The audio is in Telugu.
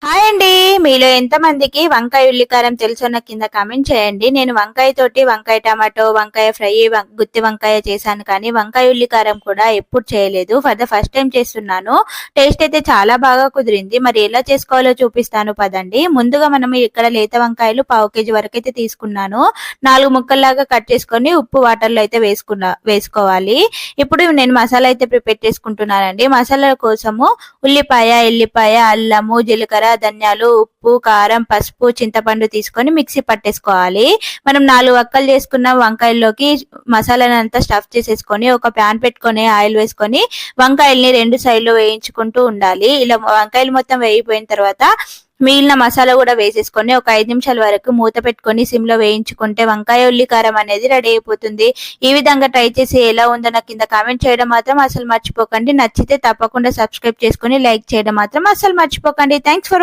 హాయ్ అండి. మీలో ఎంతమందికి వంకాయ ఉల్లి కారం తెలుసో నాకు కింద కామెంట్ చేయండి. నేను వంకాయ తోటి వంకాయ టమాటో, వంకాయ ఫ్రై, గుత్తి వంకాయ చేశాను కానీ వంకాయ ఉల్లి కారం కూడా ఎప్పుడు చేయలేదు. ఫర్ ద ఫస్ట్ టైం చేస్తున్నాను. టేస్ట్ అయితే చాలా బాగా కుదిరింది. మరి ఎలా చేసుకోవాలో చూపిస్తాను పదండి. ముందుగా మనం ఇక్కడ లేత వంకాయలు 1/2 kg వరకు అయితే తీసుకున్నాను. 4 ముక్కల్లాగా కట్ చేసుకొని ఉప్పు వాటర్లో అయితే వేసుకోవాలి. ఇప్పుడు నేను మసాలా అయితే ప్రిపేర్ చేసుకుంటున్నానండి. మసాలా కోసము ఉల్లిపాయ, ఎల్లిపాయ, అల్లము, జీలకర్ర, ధనియాలు, ఉప్పు, కారం, పసుపు, చింతపండు తీసుకొని మిక్సీ పట్టేసుకోవాలి. మనం 4 వక్కలు చేసుకున్న వంకాయల్లోకి మసాలాను అంతా స్టఫ్ చేసేసుకొని ఒక ప్యాన్ పెట్టుకొని ఆయిల్ వేసుకొని వంకాయల్ని 2 సైడ్లు వేయించుకుంటూ ఉండాలి. ఇలా వంకాయలు మొత్తం వేగిపోయిన తర్వాత మిగిలిన మసాలా కూడా వేసేసుకొని ఒక 5 నిమిషాల వరకు మూత పెట్టుకొని సిమ్ లో వేయించుకుంటే వంకాయ ఉల్లి కారం అనేది రెడీ అయిపోతుంది. ఈ విధంగా ట్రై చేసి ఎలా ఉందో నాకు కింద కామెంట్ చేయడం మాత్రం అసలు మర్చిపోకండి. నచ్చితే తప్పకుండా సబ్స్క్రైబ్ చేసుకొని లైక్ చేయడం మాత్రం అసలు మర్చిపోకండి. Thanks for